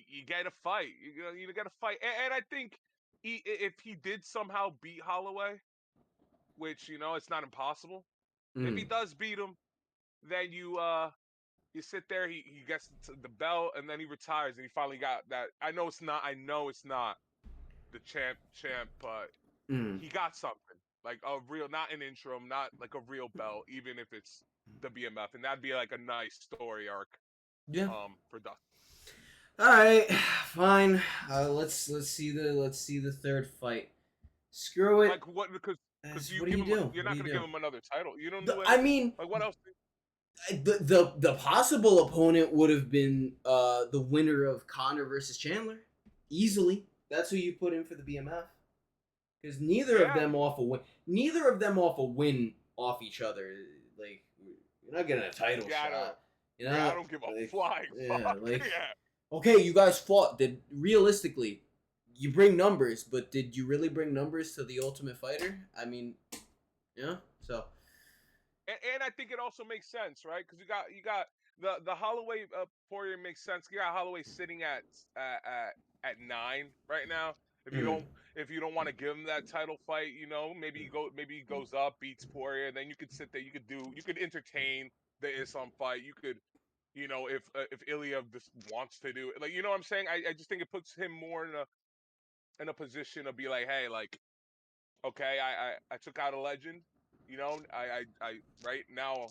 you got to fight. You got to fight. And I think if he did somehow beat Holloway, which it's not impossible. If he Mm. does beat him, then you sit there. He gets the belt, and then he retires, and he finally got that. I know it's not. I know it's not the champ, but Mm. he got something like a real, not an interim, not like a real belt, even if it's the BMF, and that'd be like a nice story arc Yeah. for Dustin. All right, fine. Let's see the third fight. Screw it. Like what? Because you What do give you him, do? you're What do not you gonna give do? him another title. You don't do I anything. mean, Like what else? the possible opponent would have been the winner of Connor versus Chandler, easily. That's who you put in for the BMF, because neither of Yeah, them off a win. Neither of them off a win off each other. Like, you're not getting a title gotta. shot. You Yeah, I know, don't give a like, flying yeah, fuck. like, Yeah. okay, you guys fought. Did realistically, you bring numbers, but did you really bring numbers to the Ultimate Fighter? I mean, yeah. So, And I think it also makes sense, right? Because you got the Holloway Poirier makes sense. You got Holloway sitting at 9 right now. If you mm, don't want to give him that title fight, maybe he goes up, beats Poirier, then you could sit there. You could entertain the Islam fight. You could if Ilya just wants to do it, like what I'm saying. I just think it puts him more in a position to be like, hey, like, okay, I took out a legend. I right now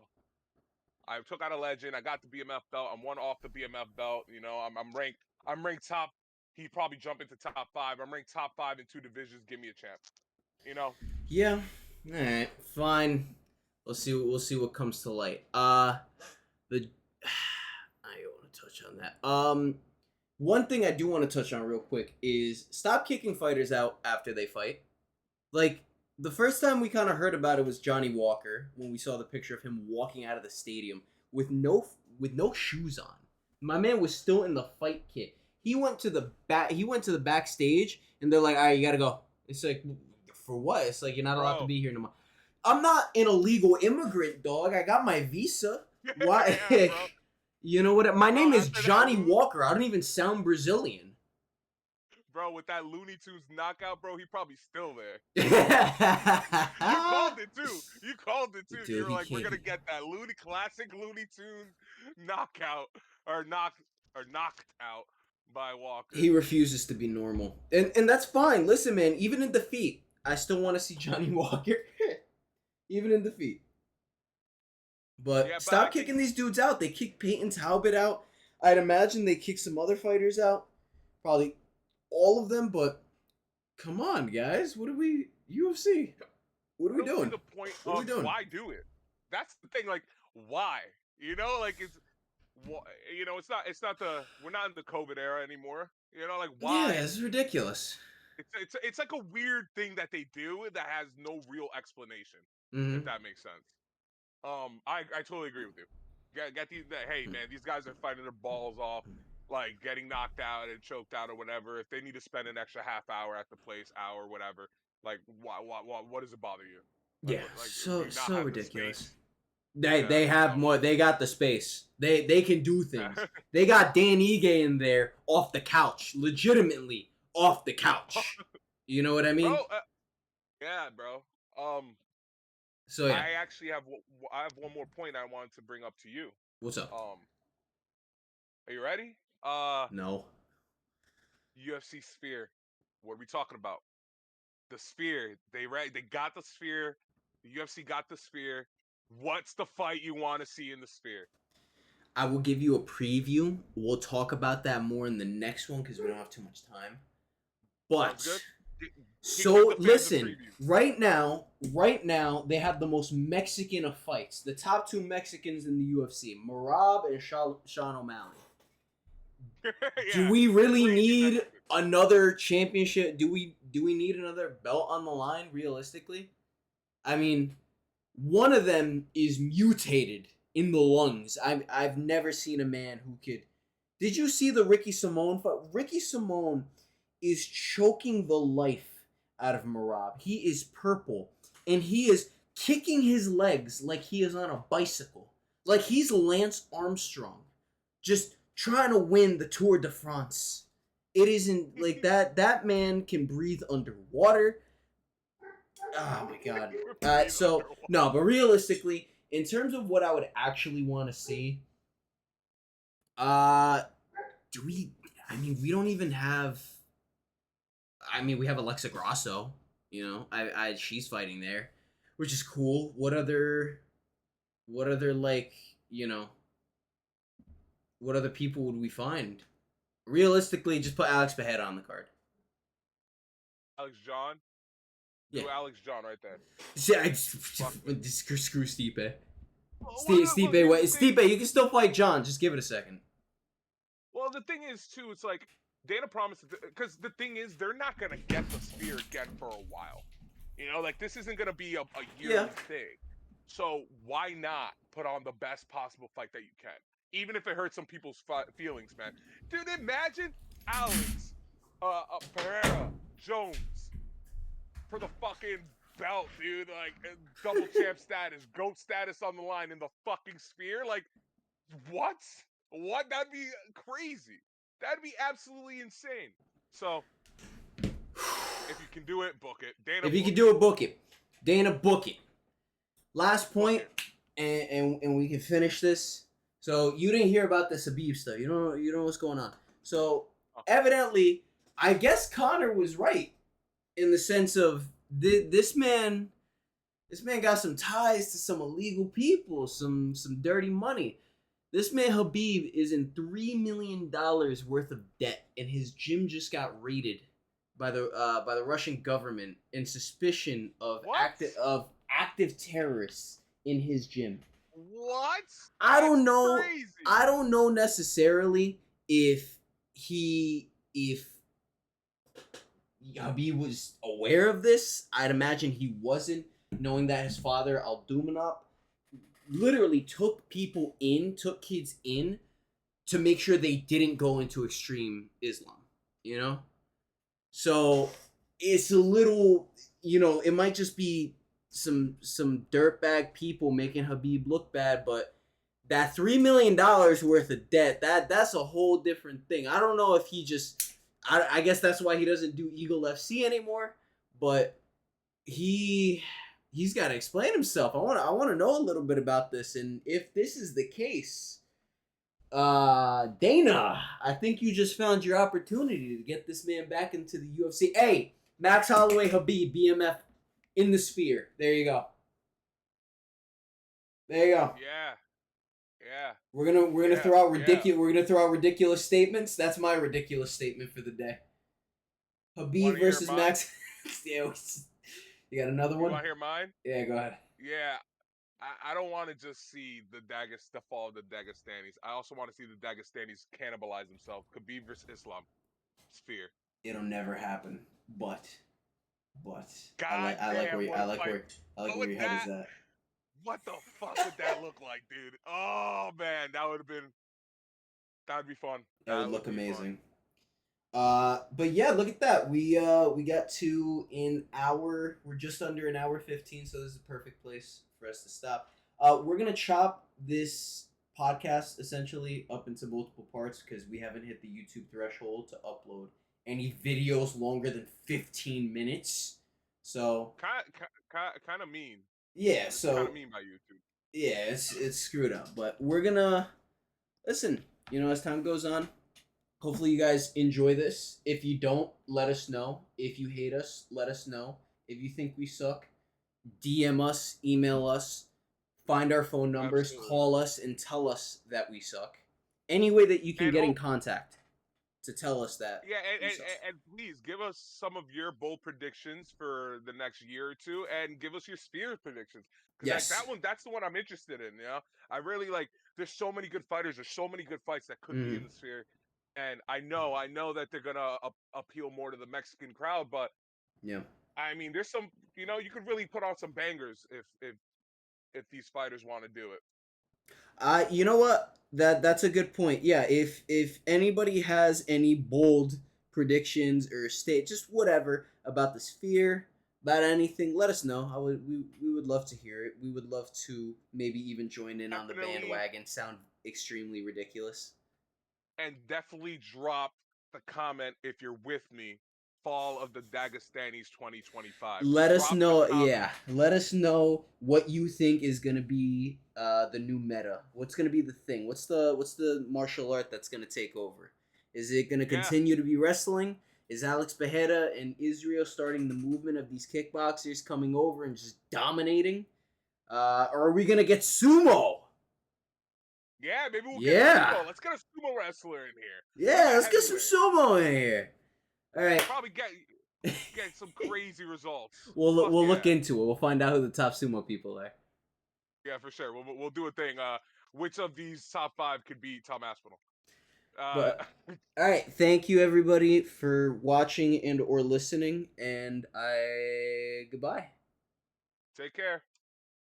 I took out a legend. I got the BMF belt. I'm one off the BMF belt. I'm ranked. I'm ranked top. He'd probably jump into top 5. I'm ranked top 5 in 2 divisions. Give me a chance. You know. yeah. All right, fine. We'll see what comes to light. The I don't want to touch on that. One thing I do want to touch on real quick is stop kicking fighters out after they fight. Like, the first time we kind of heard about it was Johnny Walker, when we saw the picture of him walking out of the stadium with no shoes on. My man was still in the fight kit. He went to the back. He went to the backstage, and they're like, "All right, you gotta go." It's like, for what? It's like, you're not allowed to Bro. be here no more. I'm not an illegal immigrant, dog. I got my visa. Why? Yeah, bro. You know what? My Bro, name is after that Johnny Walker. I don't even sound Brazilian. with that Looney Tunes knockout, bro, he probably still there. Dude, You called it too. You called it too. You were he like, we're can't. gonna get that classic Looney Tunes knockout or knocked out by Walker. He refuses to be normal, and that's fine. Listen, man. Even in defeat, I still want to see Johnny Walker. Even in defeat. But Yeah, but I stop think kicking these dudes out. They kicked Peyton Talbot out. I'd imagine they kick some other fighters out. Probably all of them, but come on, guys. What are we UFC? What are I we don't see doing? the point What are of we doing? why do it. That's the thing. Like, why? Like it's not the we're not in the COVID era anymore. Like Yeah, why? this is ridiculous. It's like a weird thing that they do that has no real explanation. If Mm-hmm. that makes sense. I totally agree with you. Get these. Hey, man, these guys are fighting their balls off, like getting knocked out and choked out or whatever. If they need to spend an extra half hour at the place, hour, whatever, like, what does it bother you? Yeah, Like, do so you not so have the ridiculous. space? Yeah, They have more. They got the space. They can do things. They got Dan Ige in there off the couch, legitimately off the couch. You know what I bro. mean? Yeah, bro. So yeah, I have one more point I wanted to bring up to you. what's up? Um, are you ready? No. UFC Sphere. What are we talking about? The Sphere. They got the Sphere. The UFC got the Sphere. What's the fight you want to see in the Sphere? I will give you a preview. We'll talk about that more in the next one because we don't have too much time. Sounds good. But Give so the fans a listen, preview. right now they have the most Mexican of fights. The top 2 Mexicans in the UFC, Marab and Sean O'Malley. Do Yeah, we really crazy need Mexican. another championship? Do we need another belt on the line realistically? I mean, one of them is mutated in the lungs. I've never seen a man who could. Did you see the Ricky Simone fight? Ricky Simone is choking the life out of Marab. He is purple and he is kicking his legs like he is on a bicycle. Like he's Lance Armstrong. Just trying to win the Tour de France. It isn't like that. That man can breathe underwater. Oh my god. Breathe So underwater. no, but realistically, in terms of what I would actually want to see, uh, do we? I mean, we don't even have. I mean, we have Alexa Grasso. You know, she's fighting there, which is cool. What other like you know, what other people would we find? Realistically, just put Alex Behet on the card. Alex John. Yeah. Do Alex John right there. Yeah, Fuck it. screw Stipe. Well, Stipe, here's the wait, thing. Stipe, you can still fight John. Just give it a second. Well, the thing is too. It's like Dana promised because the thing is they're not gonna get the sphere again for a while. You know, like this isn't gonna be a Yeah. yearly thing. So why not put on the best possible fight that you can, even if it hurts some people's feelings, man. Dude, imagine Alex, Pereira, Jones for the fucking belt, dude. Like double champ status, GOAT status on the line in the fucking sphere. Like what? What? That'd be crazy. That'd be absolutely insane. So if you can do it, book it. Dana, If you book can do it. it, book it. Dana, book it. Last Book point, it. and we can finish this. So you didn't hear about the Habib stuff. You know what's going on. So evidently, I guess Connor was right in the sense of this man. This man got some ties to some illegal people, some dirty money. This man Habib is in $3 million worth of debt, and his gym just got raided by the Russian government in suspicion of What? active terrorists in his gym. What? I That's don't know. crazy. I don't know necessarily if Habib was aware of this. I'd imagine he wasn't, knowing that his father Al Dumanov literally took kids in to make sure they didn't go into extreme Islam, you know? So it's a little, it might just be some dirtbag people making Habib look bad, but that $3 million worth of debt, that's a whole different thing. I don't know if he just, I guess that's why he doesn't do Eagle FC anymore, but he's got to explain himself. I want to know a little bit about this, and if this is the case, Dana, I think you just found your opportunity to get this man back into the UFC. Hey, Max Holloway, Habib, BMF in the sphere. There you go. There you go. Yeah. We're gonna throw out ridiculous. We're gonna throw out ridiculous statements. That's my ridiculous statement for the day. Habib versus Max. Yeah, you got another one? You want to hear mine? Yeah, go ahead. Yeah. I don't want to just see the fall of the Dagestanis. I also want to see the Dagestanis cannibalize themselves. Khabib versus Islam. Sphere. It'll never happen. But God I like where your head is at. What the fuck would that look like, dude? Oh man, that'd be fun. That would look amazing. But yeah, look at that. We got to we're just under an hour 15, so this is a perfect place for us to stop. We're gonna chop this podcast essentially up into multiple parts because we haven't hit the YouTube threshold to upload any videos longer than 15 minutes. So kind of mean. Yeah, it's so kind of mean by YouTube. Yeah, it's screwed up, but we're gonna listen. As time goes on, hopefully you guys enjoy this. If you don't, let us know. If you hate us, let us know. If you think we suck, DM us, email us, find our phone numbers, Absolutely. Call us, and tell us that we suck. Any way that you can get in contact to tell us that. Yeah, and please give us some of your bold predictions for the next year or two, and give us your sphere predictions. Yes, that's the one I'm interested in. I really like. There's so many good fighters. There's so many good fights that could be in the sphere, and I know that they're gonna appeal more to the Mexican crowd. But yeah, I mean, there's some. You could really put on some bangers if these fighters want to do it. You know what? That's a good point. Yeah, if anybody has any bold predictions or just whatever about the sphere, about anything, let us know. We would love to hear it. We would love to maybe even join in on the bandwagon. Sound extremely ridiculous. and definitely drop the comment if you're with me. Fall of the Dagestanis 2025. Let us Drop the know. comment. Yeah, let us know what you think is gonna be the new meta. What's gonna be the thing? What's the martial art that's gonna take over? Is it gonna Yeah, continue to be wrestling? Is Alex Bejeda and Israel starting the movement of these kickboxers coming over and just dominating? Or are we gonna get sumo? yeah. Maybe we'll get Yeah, sumo. Let's get a sumo wrestler in here. What yeah. about Let's get some heavyweight? sumo in here. All right. Probably get some crazy results. Fuck We'll look yeah. into it. We'll find out who the top sumo people are. Yeah, for sure. We'll do a thing. Which of these top five could beat Tom Aspinall? Uh, But all right, thank you everybody for watching and or listening, and I goodbye. take care.